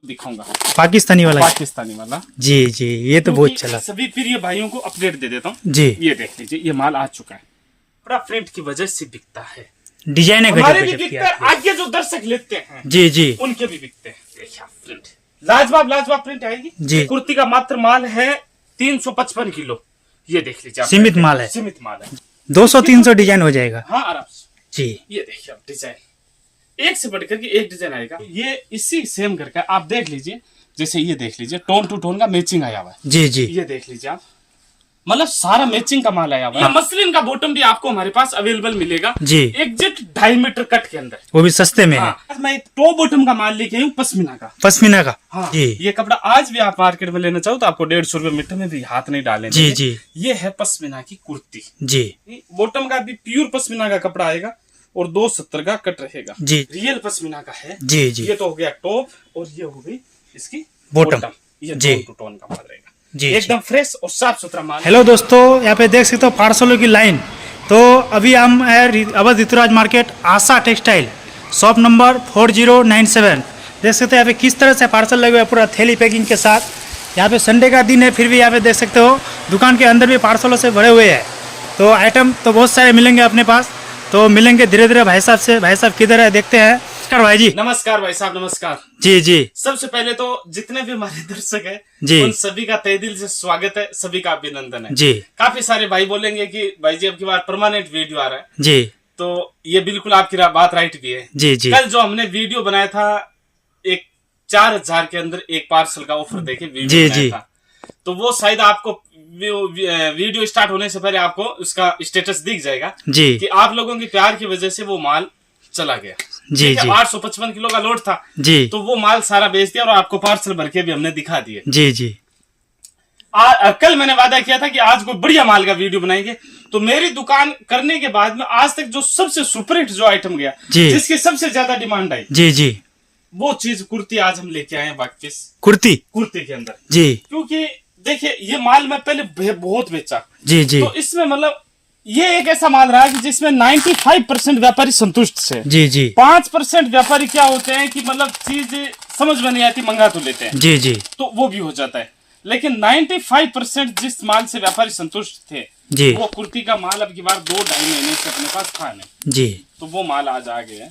दिखाऊंगा पाकिस्तानी वाला। जी जी, ये तो बहुत चला। सभी प्रिय भाइयों को अपडेट दे देता हूँ जी। ये देख लीजिए, ये माल आ चुका है, बड़ा प्रिंट की वजह से बिकता है। डिजाइन हमारे भी बिकता है, आगे जो दर्शक लेते हैं जी जी उनके भी बिकते हैं। देखिए प्रिंट लाजवाब प्रिंट आएगी जी। कुर्ती का मात्र माल है 355 किलो। ये देख लीजिए, सीमित माल है, सीमित माल है। 200-300 डिजाइन हो जाएगा। हाँ आराम से जी। ये देखिए आप डिजाइन एक से बढ़कर के एक डिजाइन आएगा। ये इसी सेम करके आप देख लीजिए, जैसे ये देख लीजिए टोन टू टोन का मैचिंग आया हुआ है। जी जी, ये देख लीजिए आप, मतलब सारा मैचिंग का माल आया हुआ है। मसलिन का बॉटम भी आपको हमारे पास अवेलेबल मिलेगा जी, एग्जैक्ट 2.5 मीटर कट के अंदर, वो भी सस्ते में है। मैं टॉप बॉटम का माल लेके आई हूँ पश्मीना का। हाँ, जी। ये कपड़ा आज भी आप मार्केट में लेना चाहो तो आपको 150 रुपए मीटर में भी हाथ नहीं डालेंगे। जी जी, ये है पश्मीना की कुर्ती जी। बॉटम का भी प्योर पश्मीना का कपड़ा आएगा और 270 का कट रहेगा जी, रियल पश्मीना का है। जी जी, ये तो हो गया टॉप और ये हो गई इसकी बॉटम। ये जी, टोन टू टोन का माल रहेगा जी, एकदम फ्रेश और साफ सुथरा माल। हेलो दोस्तों, यहाँ पे देख सकते हो पार्सलों की लाइन। तो अभी हम है अवध ऋतुराज मार्केट आशा टेक्सटाइल शॉप नंबर 4097। देख सकते हो यहाँ पे किस तरह से पार्सल लगे हुए हैं पूरा थैली पैकिंग के साथ। यहाँ पे संडे का दिन है, फिर भी यहाँ पे देख सकते हो दुकान के अंदर भी पार्सलों से भरे हुए हैं। तो आइटम तो बहुत सारे मिलेंगे अपने पास, तो मिलेंगे धीरे धीरे भाई साहब से। भाई साहब किधर है देखते हैं। नमस्कार भाई जी। नमस्कार भाई साहब, नमस्कार जी जी। सबसे पहले तो जितने भी हमारे दर्शक हैं जी, उन सभी का तहे दिल से स्वागत है, सभी का अभिनंदन है जी। काफी सारे भाई बोलेंगे कि भाई जी अब की बार परमानेंट वीडियो आ रहा है जी, तो ये बिल्कुल आपकी बात राइट भी है। जी जी, कल जो हमने वीडियो बनाया था एक 4000 के अंदर एक पार्सल का ऑफर देके वीडियो जी, बनाया जी। था, तो वो शायद आपको वीडियो स्टार्ट होने से पहले आपको उसका स्टेटस दिख जाएगा जी, कि आप लोगों की प्यार की वजह से वो माल चला गया। जी जी, 855 किलो का लोड था जी, तो वो माल सारा बेच दिया और आपको पार्सल भर के भी हमने दिखा दिए। जी जी, कल मैंने वादा किया था कि आज कोई बढ़िया माल का वीडियो बनाएंगे, तो मेरी दुकान करने के बाद में आज तक जो सबसे सुपरहिट जो आइटम गया, जिसकी सबसे ज्यादा डिमांड आई, जी जी, वो चीज कुर्ती आज हम लेके आए हैं वापस। कुर्ती के अंदर जी, क्योंकि देखिए ये माल मैं पहले बहुत बेचा। जी जी, तो इसमें मतलब ये एक ऐसा माल रहा है कि जिसमें 95% व्यापारी संतुष्ट से। जी जी, 5% व्यापारी क्या होते हैं कि मतलब चीज समझ में नहीं आती, मंगा तो लेते हैं, जी जी, तो वो भी हो जाता है। लेकिन 95% जिस माल से व्यापारी संतुष्ट थे जी, वो कुर्ती का माल अब की बार 2-2.5 महीने से अपने पास था नहीं, जी। तो वो माल आज आ गया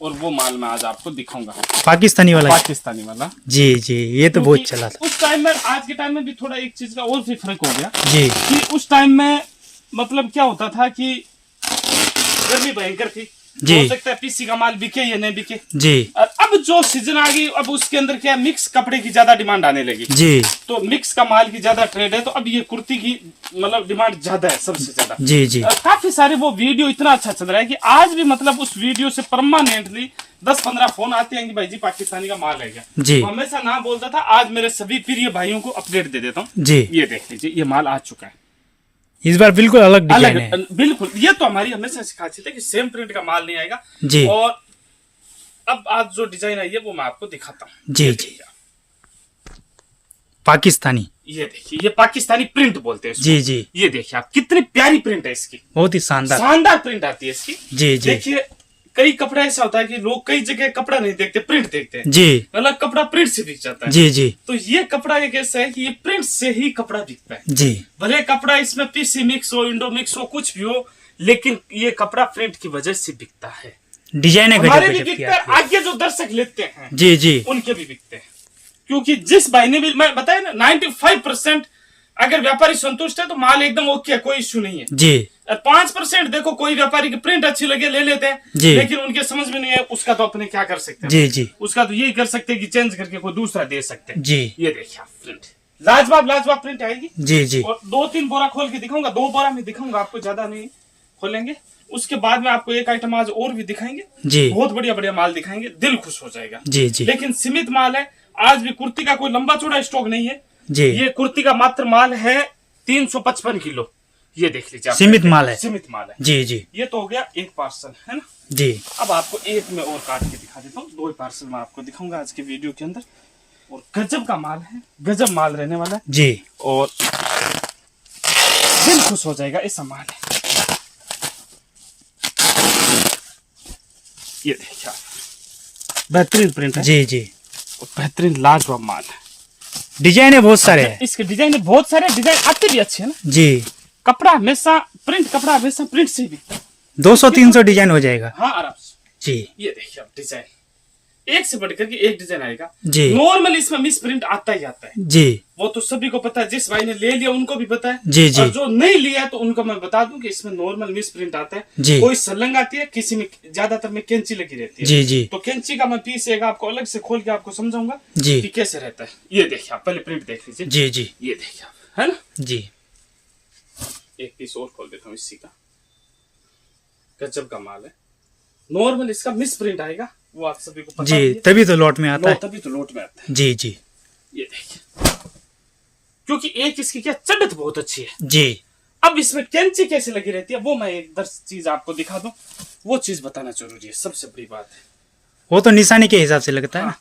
और वो माल मैं आज आपको दिखाऊंगा पाकिस्तानी वाला। जी जी, ये तो बहुत चला था। उस टाइम में आज के टाइम में भी थोड़ा एक चीज का और भी फर्क हो गया जी, कि उस टाइम में मतलब क्या होता था कि गर्मी भयंकर थी, जी। हो सकता है पीसी का माल बिके या नहीं बिके जी, और अब जो सीजन आ गई अब उसके अंदर क्या मिक्स कपड़े की ज्यादा डिमांड आने लगी जी, तो मिक्स का माल की ज्यादा ट्रेड है, तो अब ये कुर्ती की मतलब डिमांड ज्यादा है सबसे ज्यादा। जी जी, काफी सारे वो वीडियो इतना अच्छा चल रहा है कि आज भी मतलब उस वीडियो से परमानेंटली 10-15 फोन आते हैं कि भाई जी पाकिस्तानी का माल है क्या। जी, तो हमेशा ना बोलता था, आज मेरे सभी प्रिय भाइयों को अपडेट दे देता हूँ। जी। ये देख लीजिए, ये माल आ चुका है, इस बार बिल्कुल अलग डिजाइन है। बिल्कुल। ये तो हमारी हमेशा खासियत है कि सेम प्रिंट का माल नहीं आएगा जी। और अब आज जो डिजाइन आई है वो मैं आपको दिखाता हूँ। जी जी, पाकिस्तानी। ये देखिए, ये पाकिस्तानी प्रिंट बोलते हैं इसको। जी जी, ये देखिए आप कितनी प्यारी प्रिंट है इसकी, बहुत ही शानदार प्रिंट आती है इसकी। जी जी, देखिए कई कपड़ा ऐसा होता है कि लोग कई जगह कपड़ा नहीं देखते, प्रिंट देखते हैं। जी, मतलब कपड़ा प्रिंट से बिक जाता है। जी जी, तो ये कपड़ा एक ऐसा है कि ये प्रिंट से ही कपड़ा बिकता है। जी, भले कपड़ा इसमें पीसी मिक्स हो, इंडो मिक्स हो, कुछ भी हो, लेकिन ये कपड़ा प्रिंट की वजह से बिकता है। डिजाइन है हमारे भी बिकते हैं, आगे जो दर्शक लेते हैं जी जी, उनके भी बिकते हैं। क्योंकि जिस भाई ने भी मैं बताया ना 95% अगर व्यापारी संतुष्ट है तो माल एकदम ओके है, कोई इश्यू नहीं है जी। 5% देखो कोई व्यापारी की प्रिंट अच्छी लगे ले लेते हैं, जी। लेकिन उनके समझ में नहीं है, उसका तो अपने क्या कर सकते हैं। जी जी, उसका तो यही कर सकते हैं कि चेंज करके कोई दूसरा दे सकते हैं। जी, ये देखिए आप प्रिंट लाजवाब प्रिंट आएगी। जी जी, और 2-3 बोरा खोल के दिखाऊंगा, 2 बोरा में दिखाऊंगा आपको, ज्यादा नहीं खोलेंगे। उसके बाद में आपको एक आइटम आज और भी दिखाएंगे जी, बहुत बढ़िया माल दिखाएंगे, दिल खुश हो जाएगा। जी जी, लेकिन सीमित माल है, आज भी कुर्ती का कोई लंबा चौड़ा स्टॉक नहीं है। जी, ये कुर्ती का मात्र माल है 355 किलो। ये देख लीजिए, सीमित माल है। सीमित माल है। जी जी, ये तो हो गया एक पार्सल, है ना जी। अब आपको एक में और काट के दिखा देता हूँ, 2 पार्सल मैं आपको दिखाऊंगा आज के वीडियो के अंदर। और गजब का माल है, गजब माल रहने वाला है जी, और दिल खुश हो जाएगा, ऐसा माल है। ये देखिए बेहतरीन प्रिंट है। जी जी, और बेहतरीन लाजवाब माल है। डिजाइन है बहुत सारे हैं। इसके डिजाइन है बहुत सारे, डिजाइन आते भी अच्छे हैं ना जी। कपड़ा हमेशा प्रिंट से ही बिकता है। 200-300 डिजाइन हो जाएगा। हाँ आराम से। जी। ये देखिए आप डिजाइन एक से बढ़कर के एक डिजाइन आएगा जी। नॉर्मल इसमें मिस प्रिंट आता ही आता है जी। वो तो सभी को पता है, जिस भाई ने ले लिया उनको भी पता है जी जी। और जो नहीं लिया तो उनको मैं बता दूं कि इसमें नॉर्मल मिस प्रिंट आता है जी। कोई सलंग आती है, किसी में ज्यादातर में कैंची लगी रहती है। जी जी। तो कैंची का मैं पीस एक आपको अलग से खोल के आपको समझाऊंगा जी कि कैसे रहता है। ये देखिए आप पहले प्रिंट देख लीजिए। जी जी। ये देखिए आप, है ना। जी। एक पीस और खोल देता हूँ इसी का, गजब का माल है। नॉर्मल इसका मिस प्रिंट आएगा वो आप सभी को पता जी, तभी तो लॉट में आता है। तभी तो लोट में आता है। जी जी। ये देखिए क्योंकि एक इसकी क्या चढ़त बहुत अच्छी है। जी। अब इसमें कैंची कैसे लगी रहती है वो मैं एक 10 चीज आपको दिखा दूं, वो चीज बताना जरूरी है, सबसे बड़ी बात है। वो तो निशानी के हिसाब से लगता है ना। हाँ,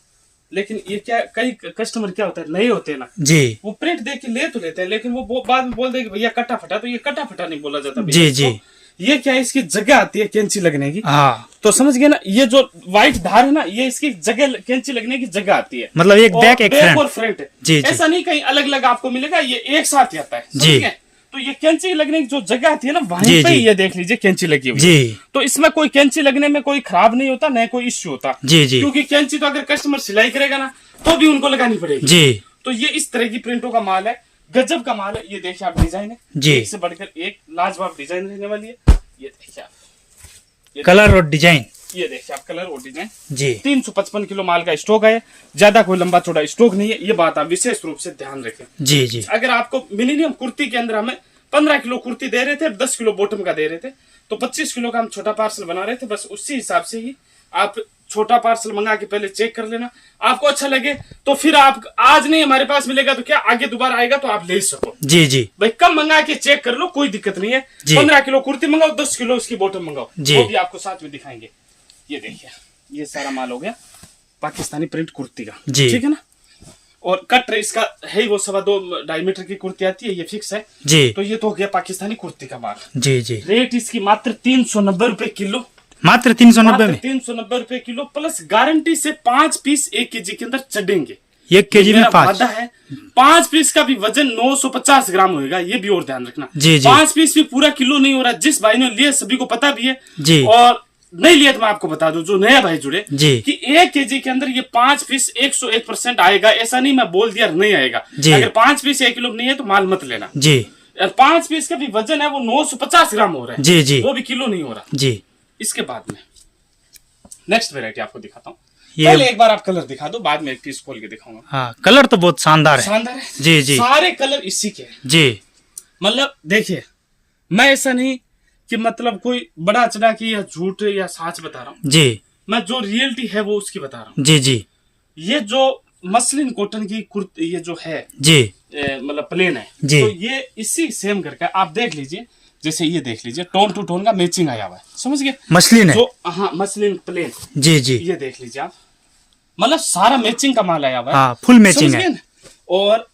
लेकिन ये क्या कई कस्टमर क्या होता है नए होते हैं ना जी। वो प्रिंट देख के ले तो लेते हैं लेकिन वो बाद में बोल दे कि भैया कटा फटा, तो ये कटा फटा नहीं बोला जाता जी जी। ये क्या है इसकी जगह आती है कैंची लगने की। हाँ तो समझ गए ना, ये जो व्हाइट धार है ना ये इसकी जगह कैंची लगने की जगह आती है। मतलब एक बैक एक फ्रंट और फ्रंट है। जी जी। ऐसा नहीं कहीं अलग अलग आपको मिलेगा, ये एक साथ ही आता है। जी। समझ गए? तो ये कैंची लगने की जो जगह आती है ना जी, वहीं पे जी। ये देख लीजिए कैंची लगी हुई है। जी तो इसमें कोई कैंची लगने में कोई खराब नहीं होता, न कोई इश्यू होता। जी जी। क्योंकि कैंची तो अगर कस्टमर सिलाई करेगा ना तो भी उनको लगानी पड़ेगी। जी। तो ये इस तरह की प्रिंटों का माल है, गजब का माल है। ये देखिए आप डिजाइन है जी। एक से बढ़कर एक लाजवाब डिजाइन रहने वाली है। ये देखिए आप, कलर और डिजाइन। ये देखिए आप कलर और डिजाइन। जी। 355 किलो माल का स्टॉक है, ज्यादा कोई लंबा चौड़ा स्टॉक नहीं है, ये बात आप विशेष रूप से ध्यान रखें। जी जी। अगर आपको मिनिमम कुर्ती के अंदर हमें 15 किलो कुर्ती दे रहे थे, 10 किलो बॉटम का दे रहे थे, तो 25 किलो का हम छोटा पार्सल बना रहे थे। बस उसी हिसाब से ही आप छोटा पार्सल मंगा के पहले चेक कर लेना, आपको अच्छा लगे तो फिर आप आज नहीं हमारे पास मिलेगा तो क्या आगे दोबारा आएगा तो आप ले सको। जी जी। भाई कम मंगा के चेक कर लो, कोई दिक्कत नहीं है। 15 किलो कुर्ती मंगाओ, 10 किलो उसकी बॉटम मंगाओ, वो भी आपको साथ में दिखाएंगे। ये देखिए ये सारा माल हो गया पाकिस्तानी प्रिंट कुर्ती का, ठीक है ना। और कट इसका है ही वो 2.25 मीटर की कुर्ती आती है, ये फिक्स है जी। तो ये तो हो गया पाकिस्तानी कुर्ती का माल। जी जी। रेट इसकी मात्र 390 रुपए किलो, मात्र 390 में 390 रुपए किलो, प्लस गारंटी से 5 पीस 1 केजी के अंदर चढ़ेंगे। 1 केजी में 5 वादा है। 5 पीस का भी वजन 950 ग्राम होगा, ये भी और ध्यान रखना। जी जी। 5 पीस भी पूरा किलो नहीं हो रहा। जिस भाई ने लिए सभी को पता भी है जी। और नहीं लिया तो मैं आपको बता दूं जो नया भाई जुड़े जी कि 1 केजी के अंदर ये 5 पीस 101% आएगा। ऐसा नहीं मैं बोल दिया नहीं आएगा। जी। अगर 5 पीस 1 किलो नहीं है तो माल मत लेना जी। 5 पीस का भी वजन है वो 950 ग्राम हो रहा है। जी जी। वो भी किलो नहीं हो रहा। जी। इसके बाद में नेक्स्ट वेरायटी आपको दिखाता हूँ। ये पहले एक बार आप कलर दिखा दो, बाद में एक पीस खोल के दिखाऊंगा। हाँ कलर तो बहुत शानदार है। शानदार है। जी जी। सारे कलर इसी के हैं। जी। मतलब देखिए मैं ऐसा नहीं कि मतलब कोई बड़ा चढ़ा की या झूठ या सच बता रहा हूँ। जी। मैं जो रियलिटी है वो उसकी बता रहा हूँ। जी जी। ये जो मसलिन कॉटन की कुर्ती ये जो है जी मतलब प्लेन है जी। तो ये इसी सेम करके आप देख लीजिए। जैसे ये देख लीजिए टोन टू टोन का मैचिंग आया हुआ है, समझ गए। मसलिन है जो हाँ मसलिन प्लेन। जी जी। ये देख लीजिए आप, मतलब सारा मैचिंग का माल आया हुआ है। हाँ फुल मैचिंग है। और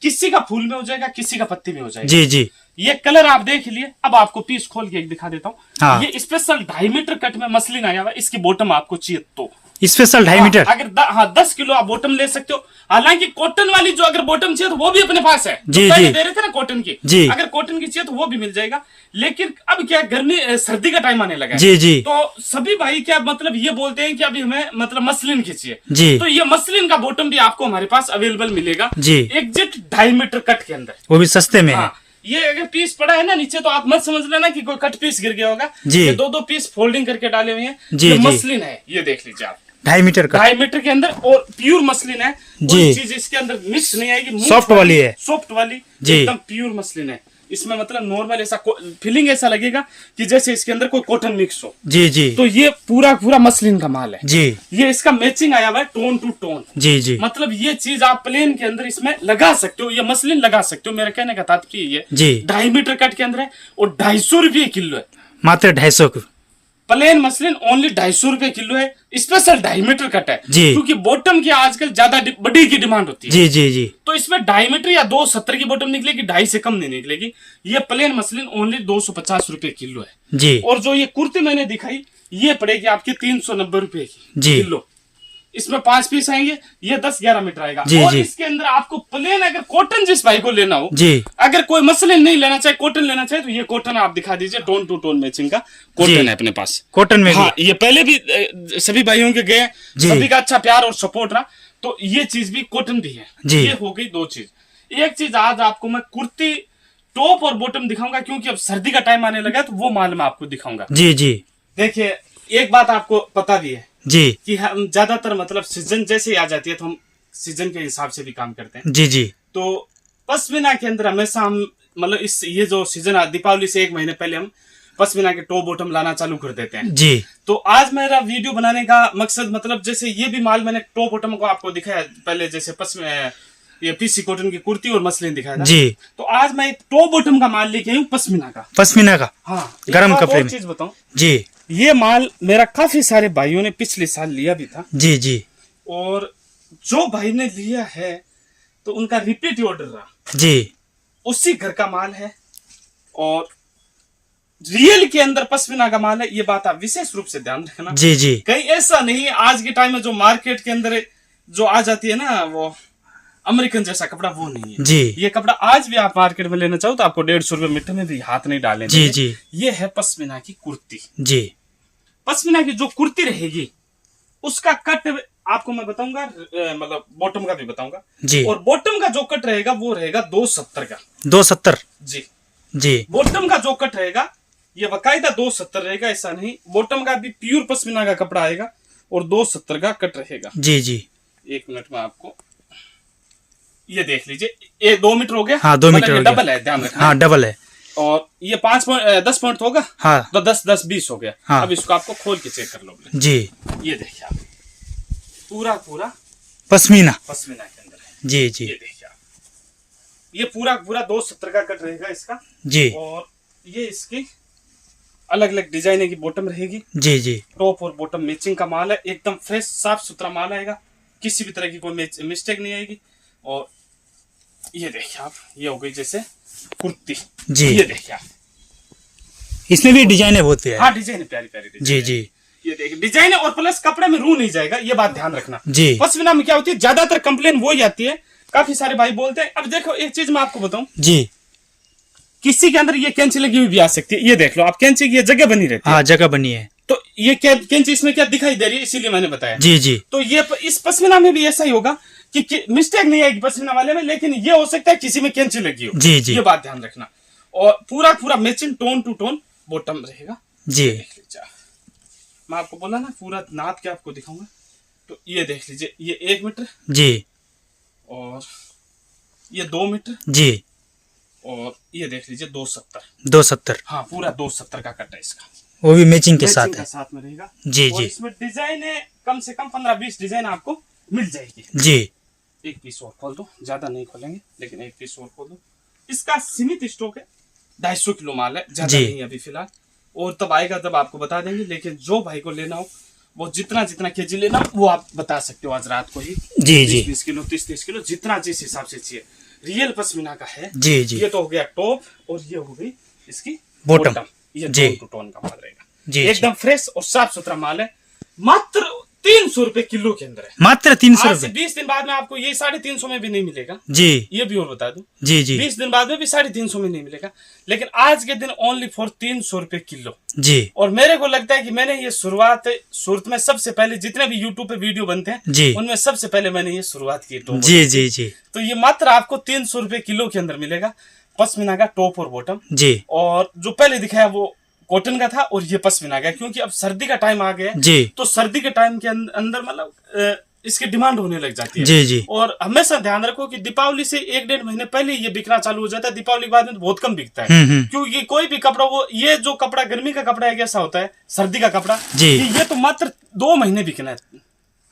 किसी का फूल में हो जाएगा, किसी का पत्ती में हो जाएगा। जी जी। ये कलर आप देख लिए। अब आपको पीस खोल के एक दिखा देता हूँ। हाँ। ये स्पेशल 2.5 मीटर कट में मसलिन आया हुआ है। इसकी बॉटम आपको चाहिए तो स्पेशल 2.5 मीटर। अगर 10 किलो आप बॉटम ले सकते हो। हालांकि कॉटन वाली जो अगर बॉटम चाहिए तो वो भी अपने पास है। जी पहले जी। दे रहे थे ना कॉटन की। जी। अगर कॉटन की चाहिए तो वो भी मिल जाएगा। लेकिन अब क्या गर्मी सर्दी का टाइम आने लगा है। जी जी। तो सभी भाई क्या मतलब ये बोलते हैं कि अभी हमें मतलब मसलिन की चाहिए। जी। तो ये मसलिन का बॉटम भी आपको हमारे पास अवेलेबल मिलेगा। जी। एग्जैक्ट 2.5 मीटर कट के अंदर। वो भी सस्ते में है। हाँ, ये अगर पीस पड़ा है ना नीचे तो आप मत समझ लेना कि कोई कट पीस गिर गया होगा। जी। ये 2-2 पीस फोल्डिंग करके डाले हुए हैं। जी, ये जी। मसलिन है, ये देख लीजिए आप 2.5 मीटर का। 2.5 मीटर के अंदर और प्योर मसलिन है। जी। कोई चीज इसके अंदर मिक्स नहीं आएगी। सॉफ्ट वाली है। सॉफ्ट वाली जी। एकदम प्योर मसलिन है। इसमें मतलब नॉर्मल ऐसा फीलिंग ऐसा लगेगा कि जैसे इसके अंदर कोई कॉटन मिक्स हो। जी जी। तो ये पूरा मसलिन का माल है। जी। ये इसका मैचिंग आया हुआ है टोन टू टोन। जी जी। मतलब ये चीज आप प्लेन के अंदर इसमें लगा सकते हो, ये मसलिन लगा सकते हो। मेरा कहने का तात्पर्य ये जी। 2.5 मीटर कट के अंदर है और 250 रुपये किलो है। मात्र 250 को। प्लेन मसलिन ओनली 250 रुपये किलो है। स्पेशल 2.5 मीटर कट है जी। क्योंकि बॉटम की आजकल ज्यादा बड़ी की डिमांड होती है। जी जी जी। तो इसमें 2.5 मीटर या 270 की बॉटम निकलेगी, 2.5 से कम नहीं निकलेगी। ये प्लेन मसलिन ओनली 250 रुपये किलो है। जी। और जो ये कुर्ती मैंने दिखाई ये पड़ेगी आपकी 390 रुपये की जी। किलो। इसमें 5 पीस आएंगे, ये 10-11 मीटर आएगा। जी, और जी। इसके अंदर आपको प्लेन अगर कॉटन जिस भाई को लेना हो, जी अगर कोई मसलिन नहीं लेना चाहे, कॉटन लेना चाहे, तो ये कॉटन आप दिखा दीजिए, टोन टू टोन मैचिंग का कॉटन है अपने पास। कॉटन में हाँ, ये पहले भी सभी भाइयों के गए, जी। सभी का अच्छा प्यार और सपोर्ट रहा, तो ये चीज भी कॉटन भी है। जी। ये हो गई 2 चीज। एक चीज आज आपको मैं कुर्ती टॉप और बॉटम दिखाऊंगा, क्योंकि अब सर्दी का टाइम आने लगा, तो वो माल मैं आपको दिखाऊंगा। जी जी देखिए, एक बात आपको पता भी है जी कि हम ज्यादातर मतलब सीजन जैसे ही आ जाती है, तो हम सीजन के हिसाब से भी काम करते हैं। जी जी तो पश्मीना के अंदर हमेशा हम मतलब इस ये जो सीजन दीपावली से 1 महीने पहले हम पश्मीना के टॉप बॉटम लाना चालू कर देते हैं। जी तो आज मेरा वीडियो बनाने का मकसद मतलब जैसे ये भी माल मैंने टॉप बॉटम को आपको दिखाया पहले, जैसे ये पीसी कॉटन की कुर्ती और मसलिन दिखाया था। जी। तो आज मैं एक टॉप बॉटम का माल लेके आई हूँ पश्मीना का। पश्मीना का। हाँ, गरम एक कपड़े और में। चीज बताऊं, जी ये माल मेरा काफी सारे भाइयों ने पिछले साल लिया भी था, जी जी और जो भाई ने लिया है तो उनका रिपीट ऑर्डर रहा। जी उसी घर का माल है और रियल के अंदर पश्मीना का माल है, ये बात आप विशेष रूप से ध्यान रखना। जी जी कहीं ऐसा नहीं है आज के टाइम में जो मार्केट के अंदर जो आ जाती है ना, वो अमेरिकन जैसा कपड़ा वो नहीं है। जी ये कपड़ा आज भी आप मार्केट में लेना चाहो तो आपको 150 रुपए मीटर में भी हाथ नहीं डालेंगे। जी जी ये है पश्मीना की कुर्ती। जी पश्मीना की जो कुर्ती रहेगी उसका कट आपको मैं बताऊंगा, मतलब बॉटम का भी बताऊंगा। जी। और बॉटम का जो कट रहेगा वो रहेगा 270 का। 270। जी जी बॉटम का जो कट रहेगा ये बकायदा 270 रहेगा, ऐसा नहीं। बॉटम का भी प्योर पश्मीना का कपड़ा आएगा और 270 का कट रहेगा। जी जी 1 मिनट में आपको ये देख लीजिए, ये 2 मीटर हो गया। हाँ 2 मीटर हो गया। डबल है, ध्यान रखना। हाँ डबल है। और ये 10 पॉइंट होगा। हाँ तो 10-10-20 हो गया। हाँ। अब इसको आपको खोल के चेक कर लो। जी ये देखिए आप, पूरा पूरा पश्मीना। पश्मीना के अंदर है। जी जी ये देखिए आप, ये पूरा पूरा 270 का कट रहेगा इसका। जी और ये इसकी अलग अलग डिजाइन की बॉटम रहेगी। जी जी टॉप और बॉटम मैचिंग का माल है, एकदम फ्रेश साफ सुथरा माल आएगा, किसी भी तरह की कोई मिस्टेक नहीं आएगी। और ये देखिए आप, ये हो गई जैसे कुर्ती। जी। ये देखिए आप, इसमें भी डिजाइन है बहुत प्यारी। हाँ डिजाइन है, प्यारी प्यारी डिजाइन। जी जी ये देखिए डिजाइन है, और प्लस कपड़े में रू नहीं जाएगा, ये बात ध्यान रखना। जी पश्मीना में क्या होती है, ज्यादातर कंप्लेन वो ही आती है, काफी सारे भाई बोलते हैं। अब देखो एक चीज मैं आपको बताऊं, जी किसी के अंदर ये कैंची लगी हुई भी आ सकती है। ये देख लो आप, कैंची की ये जगह बनी रहती है। हाँ जगह बनी है। तो ये क्या कैंची इसमें क्या दिखाई दे रही है, इसीलिए मैंने बताया। जी जी तो ये इस पश्मीना में भी ऐसा ही होगा कि मिस्टेक नहीं आएगी पश्मीना वाले में, लेकिन ये हो सकता है किसी में कैंची लगी हो। जी जी ये बात ध्यान रखना। और पूरा पूरा matching tone to tone bottom रहेगा। जी देख लीजिए, मैं आपको बोला ना पूरा नाप के आपको दिखाऊंगा। तो ये देख लीजिए, ये 1 मीटर जी और ये 2 मीटर जी और ये देख लीजिए 270। 270। हाँ पूरा 270 का कट है इसका, वो भी मैचिंग के मैचिंग साथ का है। साथ में रहेगा। जी और जी इसमें डिजाइन है कम से कम 15-20 डिजाइन आपको मिल जाएगी। जी एक पीस और खोल दो, ज्यादा नहीं खोलेंगे लेकिन एक पीस और खोल दो। इसका सीमित स्टॉक है, 250 किलो माल है, ज्यादा जी। नहीं अभी फिलहाल, और तब आएगा तब आपको बता देंगे। लेकिन जो भाई को लेना हो वो जितना जितना केजी लेना हो वो आप बता सकते हो आज रात को ही। जी जी 20 किलो 30 किलो जितना जिस हिसाब से चाहिए। रियल पश्मीना का है। जी जी ये तो हो गया टॉप और ये हो गई इसकी बॉटम। ये जी। टोन टू टोन का माल रहेगा, जी एकदम फ्रेश और साफ सुथरा माल है। मात्र 300 रुपए किलो के अंदर है। मात्र 300 आज से रुपए। 20 दिन बाद में आपको ये 350 में भी नहीं मिलेगा, जी ये भी और बता दूं। जी जी 20 दिन बाद में भी 350 में नहीं मिलेगा, लेकिन आज के दिन ओनली फॉर 300 रुपए किलो। जी और मेरे को लगता है कि मैंने ये शुरुआत सूरत में सबसे पहले, जितने भी यूट्यूब पे वीडियो बनते हैं जी उनमें सबसे पहले मैंने ये शुरुआत की टॉप। जी जी जी तो ये मात्र आपको 300 रुपए किलो के अंदर मिलेगा पश्मीना का टॉप और बॉटम। जी और जो पहले दिखाया वो कॉटन का था और ये पश्मीना का, क्योंकि अब सर्दी का टाइम आ गया है, जी तो सर्दी के टाइम के अंदर मतलब इसकी डिमांड होने लग जाती है। जी जी और हमेशा ध्यान रखो कि दीपावली से 1-1.5 महीने पहले ये बिकना चालू हो जाता है। दीपावली के बाद में तो बहुत कम बिकता है, क्योंकि कोई भी कपड़ा, वो ये जो कपड़ा गर्मी का कपड़ा है कैसा होता है, सर्दी का कपड़ा जी। ये तो मात्र 2 महीने बिकना है।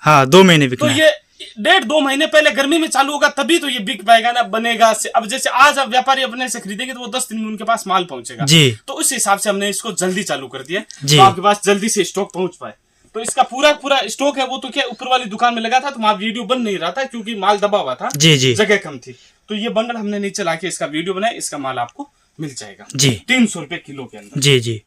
हाँ 2 महीने तो बिकना है। ये 1.5-2 महीने पहले गर्मी में चालू होगा तभी तो ये बिक पाएगा ना, बनेगा। अब जैसे आज अब व्यापारी अपने से खरीदेंगे तो वो 10 दिन में उनके पास माल पहुंचेगा। जी तो उस हिसाब से हमने इसको जल्दी चालू कर दिया, जी। तो आपके पास जल्दी से स्टॉक पहुंच पाए। तो इसका पूरा पूरा स्टॉक है, वो तो क्या ऊपर वाली दुकान में लगा था, तो वहां वीडियो बन नहीं रहा था क्योंकि माल दबा हुआ था, जी जी जगह कम थी। तो ये बंडल हमने नीचे लाके इसका वीडियो बनाया, इसका माल आपको मिल जाएगा जी 300 रुपए किलो के अंदर। जी जी